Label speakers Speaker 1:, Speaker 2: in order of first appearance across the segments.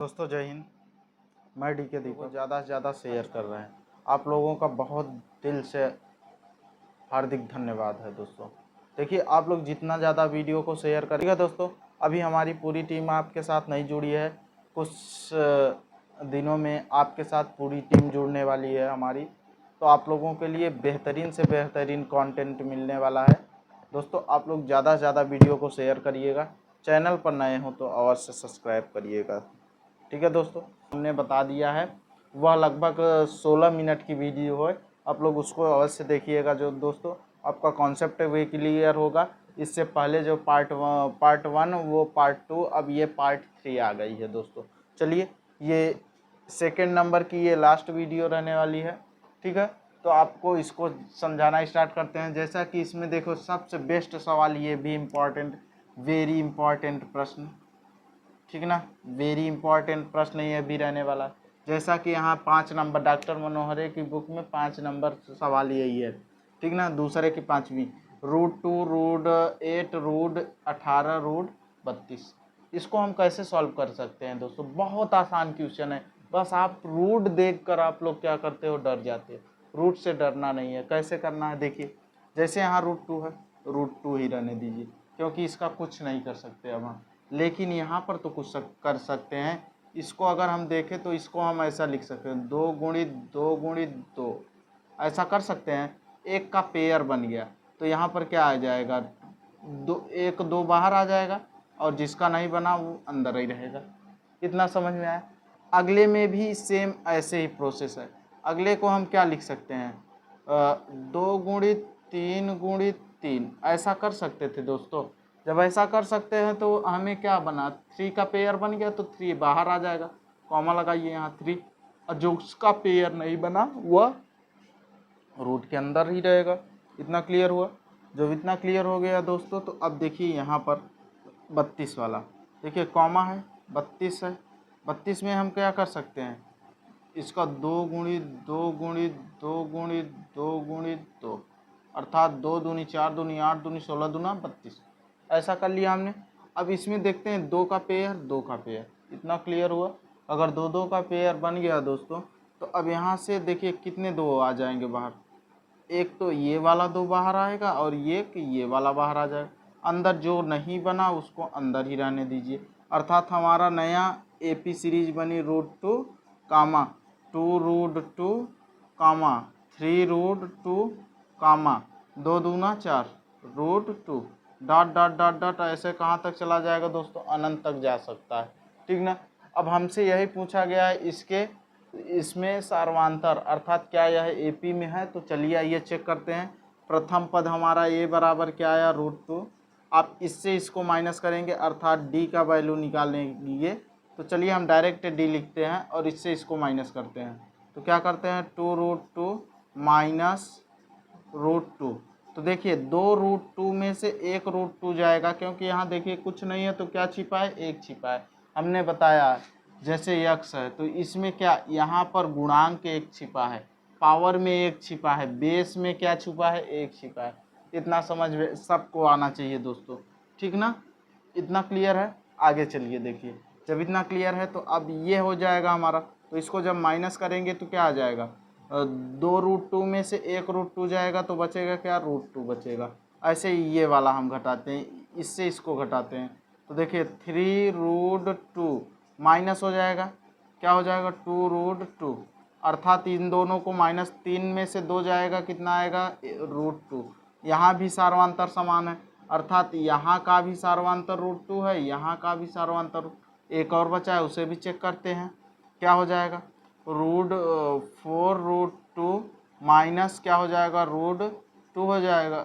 Speaker 1: दोस्तों जय हिंद। मैं डी के दीपक ज़्यादा से ज़्यादा शेयर कर रहे हैं। आप लोगों का बहुत दिल से हार्दिक धन्यवाद है दोस्तों। देखिए आप लोग जितना ज़्यादा वीडियो को शेयर करिएगा दोस्तों, अभी हमारी पूरी टीम आपके साथ नहीं जुड़ी है। कुछ दिनों में आपके साथ पूरी टीम जुड़ने वाली है हमारी, तो आप लोगों के लिए बेहतरीन से बेहतरीन कंटेंट मिलने वाला है। दोस्तों आप लोग ज़्यादा से ज़्यादा वीडियो को शेयर करिएगा। चैनल पर नए हो तो अवश्य सब्सक्राइब करिएगा। ठीक है दोस्तों, हमने बता दिया है। वह लगभग 16 मिनट की वीडियो है, आप लोग उसको अवश्य देखिएगा। जो दोस्तों आपका कॉन्सेप्ट है वे क्लियर होगा। इससे पहले जो पार्ट 1 वो पार्ट 2, अब ये पार्ट 3 आ गई है दोस्तों। चलिए, ये सेकंड नंबर की ये लास्ट वीडियो रहने वाली है। ठीक है, तो आपको इसको समझाना स्टार्ट करते हैं। जैसा कि इसमें देखो, सबसे बेस्ट सवाल, ये भी इम्पॉर्टेंट, वेरी इम्पॉर्टेंट प्रश्न, ठीक ना, वेरी इंपॉर्टेंट प्रश्न ये भी रहने वाला है। जैसा कि यहाँ 5 नंबर डॉक्टर मनोहरे की बुक में 5 नंबर सवाल यही है, ठीक ना। दूसरे की 5वीं, √2, √8, √18, √32, इसको हम कैसे सॉल्व कर सकते हैं दोस्तों? बहुत आसान क्वेश्चन है। बस आप रूट देख कर आप लोग क्या करते हो, डर जाते हो। रूट से डरना नहीं है। कैसे करना है देखिए, जैसे यहाँ √2 है, √2 ही रहने दीजिए, क्योंकि इसका कुछ नहीं कर सकते अब हम। लेकिन यहाँ पर तो कुछ कर सकते हैं। इसको अगर हम देखें तो इसको हम ऐसा लिख सकते हैं, 2 गुणित 2 गुणित 2, ऐसा कर सकते हैं। एक का पेयर बन गया तो यहाँ पर क्या आ जाएगा, 2 बाहर आ जाएगा, और जिसका नहीं बना वो अंदर ही रहेगा। इतना समझ में आया। अगले में भी सेम ऐसे ही प्रोसेस है। अगले को हम क्या लिख सकते हैं, 2 गुणित 3 गुणित 3, ऐसा कर सकते थे दोस्तों। जब ऐसा कर सकते हैं तो हमें क्या बना, 3 का पेयर बन गया तो 3 बाहर आ जाएगा, कॉमा लगाइए यहाँ 3, और जो उसका पेयर नहीं बना वह रूट के अंदर ही रहेगा। इतना क्लियर हुआ। जब इतना क्लियर हो गया दोस्तों, तो अब देखिए यहाँ पर 32 वाला, देखिए कॉमा है, 32 है। 32 में हम क्या कर सकते हैं, इसका 2 गुणित 2 गुणित 2 गुणित 2 गुणित 2, अर्थात 2 दूनी 4 दूनी 8 दूनी 16 दूना 32, ऐसा कर लिया हमने। अब इसमें देखते हैं 2 का पेयर 2 का पेयर, इतना क्लियर हुआ। अगर 2 2 का पेयर बन गया दोस्तों, तो अब यहाँ से देखिए कितने 2 आ जाएंगे बाहर। एक तो ये वाला 2 बाहर आएगा और ये वाला बाहर आ जाएगा। अंदर जो नहीं बना उसको अंदर ही रहने दीजिए। अर्थात हमारा नया AP सीरीज बनी √2, कामा 2 √2, कामा 3 √2, कामा 2 दूना 4 √2, डॉट डॉट डॉट डॉट, ऐसे कहाँ तक चला जाएगा दोस्तों, अनंत तक जा सकता है। ठीक ना। अब हमसे यही पूछा गया है, इसमें सार्वंतर अर्थात क्या यह AP में है, तो चलिए आइए चेक करते हैं। प्रथम पद हमारा A बराबर क्या आया, √2। आप इससे इसको माइनस करेंगे, अर्थात D का वैल्यू निकालेंगे। तो चलिए हम डायरेक्ट D लिखते हैं और इससे इसको माइनस करते हैं। तो क्या करते हैं, 2 √2 माइनस √2। तो देखिए 2 √2 में से 1 √2 जाएगा, क्योंकि यहाँ देखिए कुछ नहीं है तो क्या छिपा है, 1 छिपा है। हमने बताया जैसे x है तो इसमें क्या, यहाँ पर गुणांक 1 छिपा है, पावर में 1 छिपा है, बेस में क्या छिपा है, 1 छिपा है। इतना समझ में सबको आना चाहिए दोस्तों, ठीक ना। इतना क्लियर है। आगे चलिए देखिए, जब इतना क्लियर है तो अब ये हो जाएगा हमारा। तो इसको जब माइनस करेंगे तो क्या आ जाएगा, 2 √2 में से 1 √2 जाएगा तो बचेगा क्या, √2 बचेगा। ऐसे ही ये वाला हम घटाते हैं, इससे इसको घटाते हैं। तो देखिए 3 √2 माइनस हो जाएगा, क्या हो जाएगा, 2 √2, अर्थात इन दोनों को -3 में से 2 जाएगा, कितना आएगा, √2। यहाँ भी सार्वंतर समान है, अर्थात यहाँ का भी सार्वंतर √2 है, यहाँ का भी सार्वंतर। एक और बचा है, उसे भी चेक करते हैं। क्या हो जाएगा, √4 √2 माइनस क्या हो जाएगा, √2 हो जाएगा,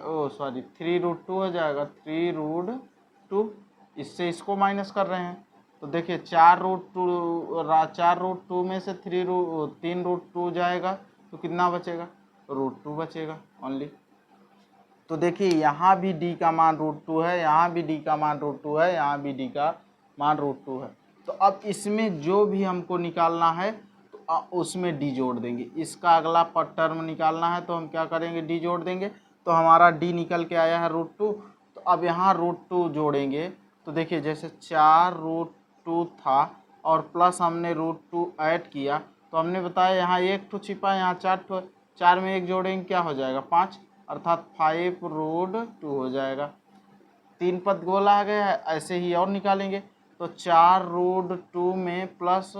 Speaker 1: 3 √2 हो जाएगा, 3 √2। इससे इसको माइनस कर रहे हैं तो देखिए 4 √2 में से 3 √2 जाएगा तो कितना बचेगा, √2 बचेगा ओनली। तो देखिए यहाँ भी D का मान √2 है, यहाँ भी D का मान √2 है, यहाँ भी D का मान √2 है। तो अब इसमें जो भी हमको निकालना है तो उसमें D जोड़ देंगे। इसका अगला टर्म निकालना है तो हम क्या करेंगे, D जोड़ देंगे। तो हमारा D निकल के आया है √2। तो अब यहाँ √2 जोड़ेंगे तो देखिए जैसे 4 √2 था और प्लस हमने √2 ऐड किया तो हमने बताया यहाँ 1 ठो छिपा है, यहाँ 4 ठो, 4 में 1 जोड़ेंगे क्या हो जाएगा 5, अर्थात 5√2 हो जाएगा। 3 पद बोला आ गया है, ऐसे ही और निकालेंगे तो 4√2 में प्लस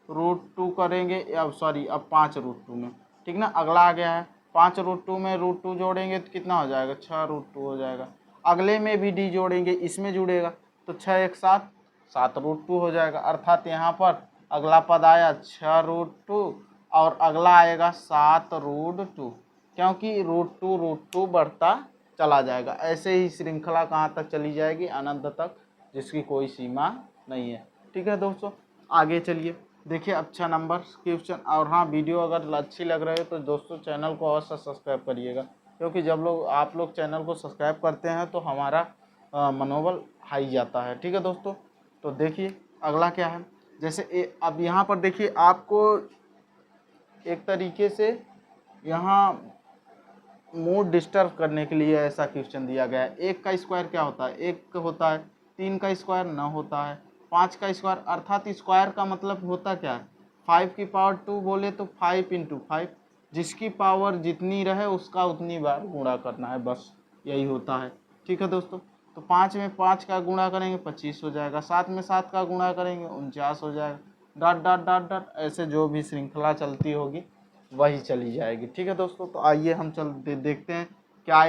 Speaker 1: √2 करेंगे, अब सॉरी अब 5√2 में, ठीक ना। अगला आ गया है 5√2 में √2 जोड़ेंगे तो कितना हो जाएगा 6√2 हो जाएगा। अगले में भी डी जोड़ेंगे, इसमें जुड़ेगा तो 6 एक 7, 7√2 हो जाएगा। अर्थात यहाँ पर अगला पद आया 6√2 और अगला आएगा 7√2, क्योंकि √2 बढ़ता चला जाएगा। ऐसे ही श्रृंखला कहाँ तक चली जाएगी, अनंत तक, जिसकी कोई सीमा नहीं है। ठीक है दोस्तों, आगे चलिए देखिए अच्छा नंबर क्वेश्चन। और हाँ, वीडियो अगर अच्छी लग रही है तो दोस्तों चैनल को अवश्य सब्सक्राइब करिएगा, क्योंकि जब आप लोग चैनल को सब्सक्राइब करते हैं तो हमारा मनोबल हाई जाता है। ठीक है दोस्तों, तो देखिए अगला क्या है। जैसे अब यहाँ पर देखिए आपको एक तरीके से यहाँ मूड डिस्टर्ब करने के लिए ऐसा क्वेश्चन दिया गया है। 1 का स्क्वायर क्या होता है 1 होता है, 3 का स्क्वायर 9 होता है, 5 का स्क्वायर, अर्थात स्क्वायर का मतलब होता क्या है 5 की पावर 2 बोले तो 5 × 5, जिसकी पावर जितनी रहे उसका उतनी बार गुणा करना है, बस यही होता है। ठीक है दोस्तों, तो 5 में 5 का गुणा करेंगे 25 हो जाएगा, 7 में 7 का गुणा करेंगे 49 हो जाएगा, डॉट डॉट डॉट डॉट, ऐसे जो भी श्रृंखला चलती होगी वही चली जाएगी। ठीक है दोस्तों, तो आइए हम देखते हैं क्या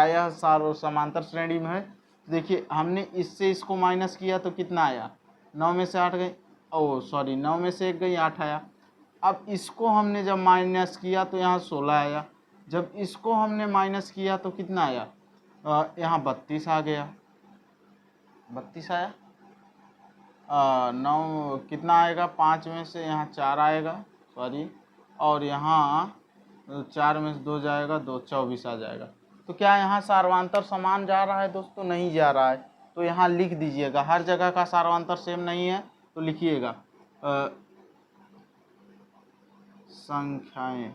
Speaker 1: यह समांतर श्रेणी में है। देखिए हमने इससे इसको माइनस किया तो कितना आया 9 में से 8 गई, ओ सॉरी 9 में से 1 गई 8 आया। अब इसको हमने जब माइनस किया तो यहाँ 16 आया, जब इसको हमने माइनस किया तो कितना आया यहाँ 32 आ गया, 32 आया। 9 कितना आएगा 5 में से यहाँ 4 आएगा, सॉरी, और यहाँ 4 में से 2 जाएगा 2, 24 आ जाएगा। तो क्या यहाँ सार्वांतर समान जा रहा है दोस्तों, नहीं जा रहा है, तो यहाँ लिख दीजिएगा। हर जगह का सार्वांतर सेम नहीं है तो लिखिएगा संख्याएं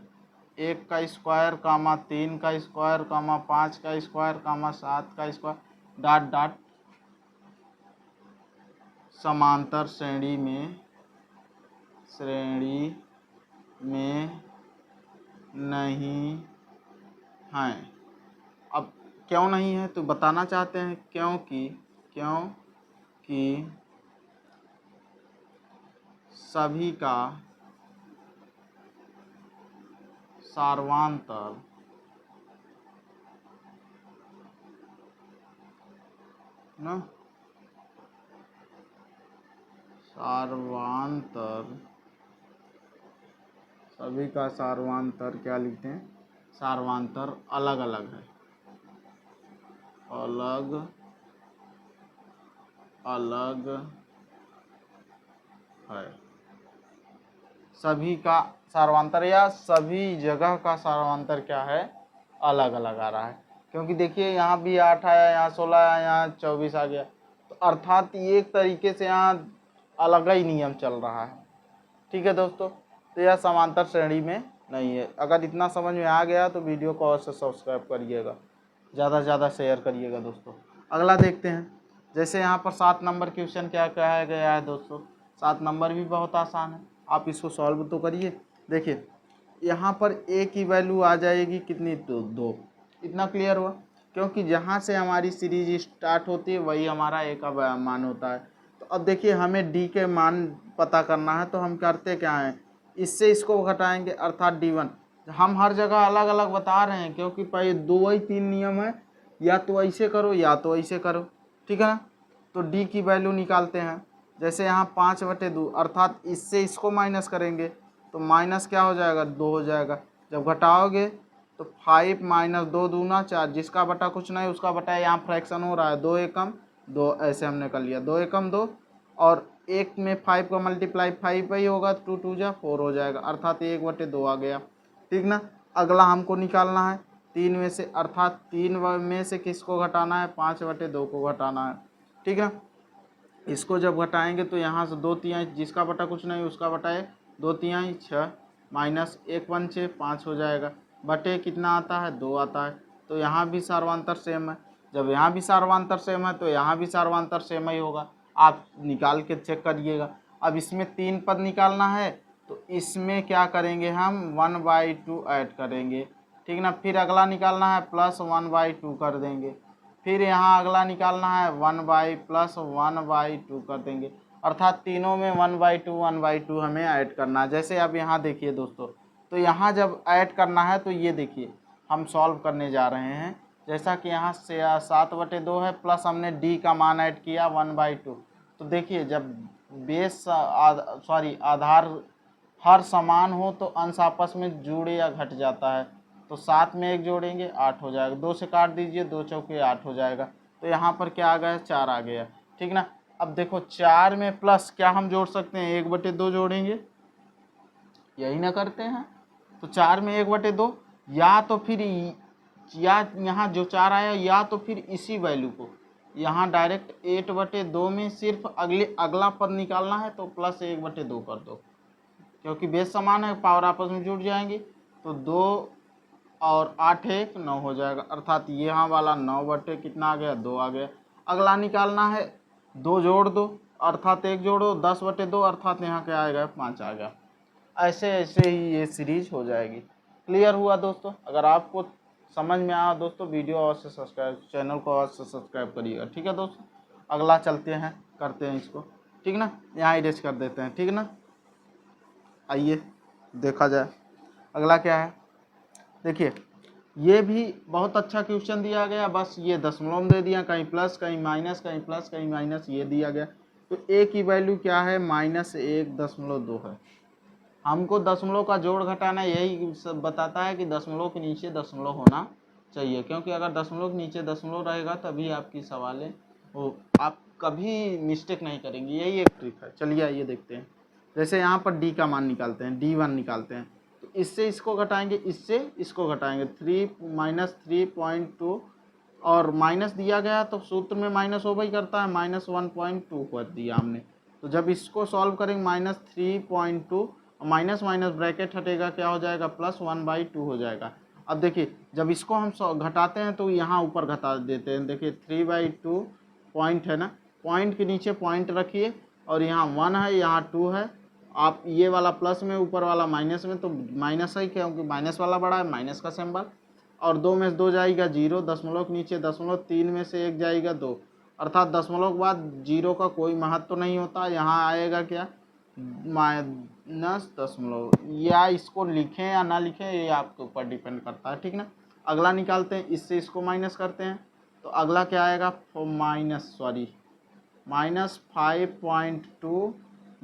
Speaker 1: 1 का स्क्वायर, 3 का स्क्वायर, 5 का स्क्वायर, 7 का स्क्वायर, डॉट डॉट, समांतर श्रेणी में नहीं है। अब क्यों नहीं है तो बताना चाहते हैं, क्योंकि सभी का सार्वांतर सभी का सार्वांतर क्या लिखते हैं, सार्वांतर अलग अलग है, अलग अलग है। सभी का सार्वांतर या सभी जगह का सार्वांतर क्या है, अलग अलग आ रहा है। क्योंकि देखिए यहाँ भी 8 आया, यहाँ 16 आया, यहाँ 24 आ गया, तो अर्थात ये एक तरीके से यहाँ अलग ही नियम चल रहा है। ठीक है दोस्तों, तो यह समांतर श्रेणी में नहीं है। अगर इतना समझ में आ गया तो वीडियो को अवश्य सब्सक्राइब करिएगा, ज़्यादा से ज़्यादा शेयर करिएगा दोस्तों। अगला देखते हैं। जैसे यहाँ पर 7 नंबर क्वेश्चन क्या कहा गया है दोस्तों, 7 नंबर भी बहुत आसान है, आप इसको सॉल्व तो करिए। देखिए यहाँ पर a की वैल्यू आ जाएगी कितनी, 2। इतना क्लियर हुआ, क्योंकि जहाँ से हमारी सीरीज स्टार्ट होती है वही हमारा a का मान होता है। तो अब देखिए हमें d के मान पता करना है, तो हम करते क्या हैं, इससे इसको घटाएंगे, अर्थात d1। हम हर जगह अलग अलग बता रहे हैं, क्योंकि पहले 2 ही 3 नियम है, या तो ऐसे करो या तो ऐसे करो। ठीक है ना, तो d की वैल्यू निकालते हैं। जैसे यहाँ 5/2, अर्थात इससे इसको माइनस करेंगे तो माइनस क्या हो जाएगा 2 हो जाएगा। जब घटाओगे तो 5 - 2 दूना 4, जिसका बटा कुछ नहीं उसका बटा, यहाँ फ्रैक्शन हो रहा है 2 एकम 2, ऐसे हमने कर लिया 2 एकम 2, और 1 में 5 का मल्टीप्लाई 5 ही होगा, 2 2 जा 4 हो जाएगा, अर्थात 1/2 आ गया। ठीक ना, अगला हमको निकालना है 3 में से, अर्थात 3 में से किसको घटाना है, 5/2 को घटाना है। ठीक है, इसको जब घटाएंगे तो यहाँ से 2 तिहाई, जिसका बटा कुछ नहीं उसका बटा है 2 तिहाई 6, माइनस 1 पंचे 5 हो जाएगा, बटे कितना आता है 2 आता है। तो यहाँ भी सार्वांतर सेम है, जब यहाँ भी सार्वांतर सेम है तो यहाँ भी सार्वांतर सेम ही होगा। आप निकाल के चेक करिएगा। अब इसमें 3 पद निकालना है तो इसमें क्या करेंगे हम 1/2 ऐड करेंगे, ठीक ना। फिर अगला निकालना है प्लस 1/2 कर देंगे। फिर यहाँ अगला निकालना है 1/2 कर देंगे, अर्थात तीनों में 1/2 हमें ऐड करना है। जैसे अब यहाँ देखिए दोस्तों, तो यहाँ जब ऐड करना है तो ये देखिए हम सॉल्व करने जा रहे हैं। जैसा कि यहाँ से 7/2 है, प्लस हमने डी का मान ऐड किया 1/2। तो देखिए जब बेस आधार हर समान हो तो अंश आपस में जुड़े या घट जाता है। तो 7 में 1 जोड़ेंगे 8 हो जाएगा, 2 से काट दीजिए, 2 चौके 8 हो जाएगा। तो यहाँ पर क्या आ गया 4 आ गया, ठीक ना। अब देखो 4 में प्लस क्या हम जोड़ सकते हैं, 1/2 जोड़ेंगे, यही ना करते हैं। तो 4 में 1/2 या तो फिर या यहाँ जो 4 आया या तो फिर इसी वैल्यू को यहाँ डायरेक्ट 8/2 में सिर्फ अगला पद निकालना है तो प्लस 1/2 कर दो, क्योंकि बेस समान है, पावर आपस में जुड़ जाएंगी। तो 2 और 8 1 9 हो जाएगा, अर्थात यहाँ वाला 9 कितना आ गया 2 आ गया। अगला निकालना है 2 जोड़ दो अर्थात 1 जोड़ो 10/2 अर्थात यहाँ क्या आएगा 5 आ गया। ऐसे ऐसे ही ये सीरीज हो जाएगी। क्लियर हुआ दोस्तों? अगर आपको समझ में आया दोस्तों, वीडियो अवश्य सब्सक्राइब, चैनल को अवश्य सब्सक्राइब करिएगा, ठीक है दोस्तों। अगला चलते हैं, करते हैं इसको, ठीक ना। यहाँ इरेज कर देते हैं, ठीक ना। आइए देखा जाए अगला क्या है। देखिए ये भी बहुत अच्छा क्वेश्चन दिया गया, बस ये दशमलव दे दिया, कहीं प्लस कहीं माइनस, कहीं प्लस कहीं माइनस, ये दिया गया। तो ए की वैल्यू क्या है -1.2 है। हमको दशमलव का जोड़ घटाना यही सब बताता है कि दशमलव के नीचे दशमलव होना चाहिए, क्योंकि अगर दशमलव के नीचे दशमलव रहेगा तभी आपकी सवालें हो, आप कभी मिस्टेक नहीं करेंगे। यही एक ट्रिक है। चलिए आइए देखते हैं। जैसे यहाँ पर डी का मान निकालते हैं, D1 निकालते हैं, तो इससे इसको घटाएंगे, इससे इसको घटाएंगे, 3 -3.2 और माइनस दिया गया तो सूत्र में माइनस हो ही करता है, -1.2 कर दिया हमने। तो जब इसको सॉल्व करेंगे -3.2, माइनस माइनस ब्रैकेट हटेगा, क्या हो जाएगा +1/2 हो जाएगा। अब देखिए जब इसको हम घटाते हैं तो यहाँ ऊपर घटा देते हैं। देखिए 3/2 पॉइंट है ना, पॉइंट के नीचे पॉइंट रखिए और यहाँ 1 है, यहाँ 2 है। आप ये वाला प्लस में, ऊपर वाला माइनस में, तो माइनस है क्योंकि माइनस वाला बड़ा है, माइनस का सिंबल। और 2 में से 2 जाएगा 0, दशमलव के नीचे दशमलव, 3 में से 1 जाएगा 2, अर्थात दशमलव के बाद 0 का कोई महत्व तो नहीं होता। यहाँ आएगा क्या -दशमलव, या इसको लिखें या ना लिखें ये आपके ऊपर डिपेंड करता है, ठीक ना। अगला निकालते हैं, इससे इसको माइनस करते हैं तो अगला क्या आएगा -5.2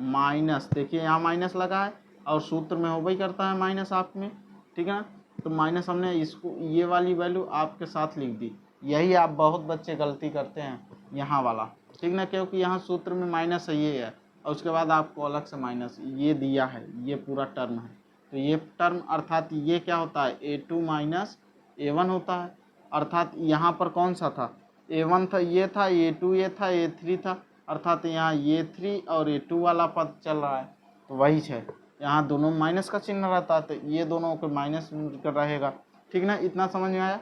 Speaker 1: माइनस, देखिए यहाँ माइनस लगा है और सूत्र में हो ही करता है माइनस आप में, ठीक है ना। तो माइनस हमने इसको ये वाली वैल्यू आपके साथ लिख दी। यही आप बहुत बच्चे गलती करते हैं यहाँ वाला, ठीक ना, क्योंकि यहाँ सूत्र में माइनस है ये है और उसके बाद आपको अलग से माइनस ये दिया है, ये पूरा टर्म है। तो ये टर्म अर्थात ये क्या होता है A2 माइनस A1 होता है, अर्थात यहाँ पर कौन सा था A1 था, ये था A2, ये था A3 था, अर्थात यहाँ A3 और A2 वाला पद चल रहा है। तो वही है, यहाँ दोनों माइनस का चिन्ह रहता है तो ये दोनों को माइनस कर रहेगा, ठीक ना। इतना समझ में आया?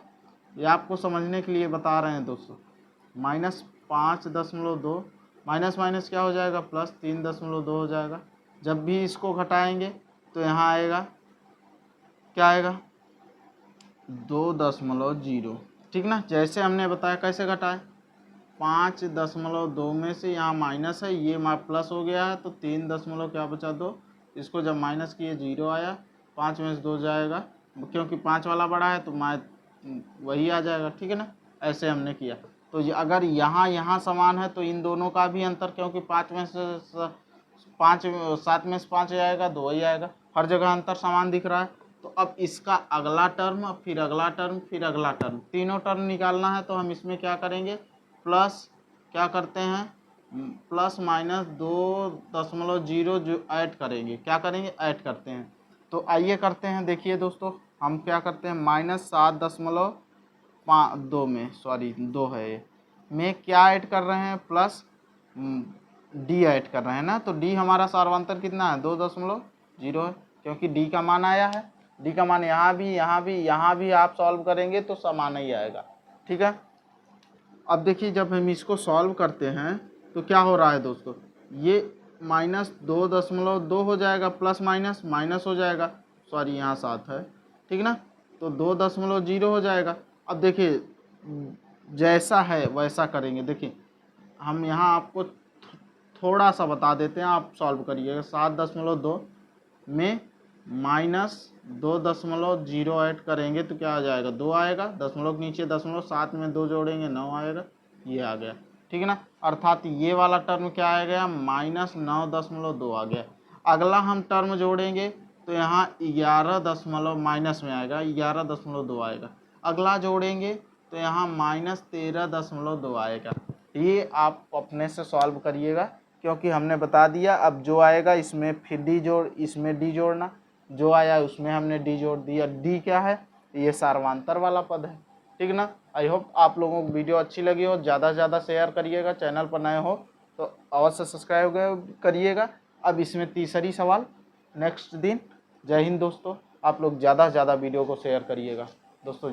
Speaker 1: ये आपको समझने के लिए बता रहे हैं दोस्तों। -5.2 माइनस माइनस क्या हो जाएगा +3.2 हो जाएगा। जब भी इसको घटाएंगे तो यहाँ आएगा क्या आएगा 2.0, ठीक ना। जैसे हमने बताया कैसे घटाए, 5.2 में से यहाँ माइनस है, ये प्लस हो गया है तो 3 क्या बचा 2, इसको जब माइनस किए 0 आया, 5 में से 2 जाएगा, क्योंकि 5 वाला बड़ा है तो वही आ जाएगा, ठीक है ना। ऐसे हमने किया। तो अगर यहाँ समान है तो इन दोनों का भी अंतर, क्योंकि 7 में से 5 जाएगा 2 ही आएगा, हर जगह अंतर समान दिख रहा है। तो अब इसका अगला टर्म, फिर अगला टर्म, फिर अगला टर्म, तीनों टर्म निकालना है। तो हम इसमें क्या करेंगे, प्लस क्या करते हैं +-2.0 जो ऐड करेंगे, क्या करेंगे ऐड करते हैं। तो आइए करते हैं, देखिए दोस्तों हम क्या करते हैं -7.2 में, सॉरी 2 है ये, में क्या ऐड कर रहे हैं प्लस डी ऐड कर रहे हैं ना। तो डी हमारा सार्वंतर कितना है 2.0 है, क्योंकि डी का मान आया है। डी का मान यहाँ भी आप सॉल्व करेंगे तो समान ही आएगा, ठीक है। अब देखिए जब हम इसको सॉल्व करते हैं तो क्या हो रहा है दोस्तों, ये -2.2 हो जाएगा, प्लस माइनस माइनस हो जाएगा, सॉरी यहाँ 7 है, ठीक ना, तो 2.0 हो जाएगा। अब देखिए जैसा है वैसा करेंगे। देखिए हम यहाँ आपको थोड़ा सा बता देते हैं, आप सॉल्व करिएगा। 7.2 में -2.0 ऐड करेंगे तो क्या आ जाएगा, 2 आएगा, दशमलव के नीचे दशमलव, 7 में 2 जोड़ेंगे 9 आएगा, ये आ गया, ठीक है ना। अर्थात ये वाला टर्म क्या आ गया, -9.2 आ गया। अगला हम टर्म जोड़ेंगे तो यहाँ 11 दशमलव माइनस में आएगा, 11.2 आएगा। अगला जोड़ेंगे तो यहाँ -13.2 आएगा। ये आप अपने से सॉल्व करिएगा, क्योंकि हमने बता दिया। अब जो आएगा इसमें फिर डी जोड़, इसमें डी जोड़ना, जो आया उसमें हमने डी जोड़ दिया। डी क्या है, ये सार्वंतर वाला पद है, ठीक ना। आई होप आप लोगों को वीडियो अच्छी लगी हो, ज़्यादा से ज़्यादा शेयर करिएगा। चैनल पर नए हो तो अवश्य सब्सक्राइब करिएगा। अब इसमें तीसरी सवाल नेक्स्ट दिन। जय हिंद दोस्तों, आप लोग ज़्यादा से ज़्यादा वीडियो को शेयर करिएगा दोस्तों।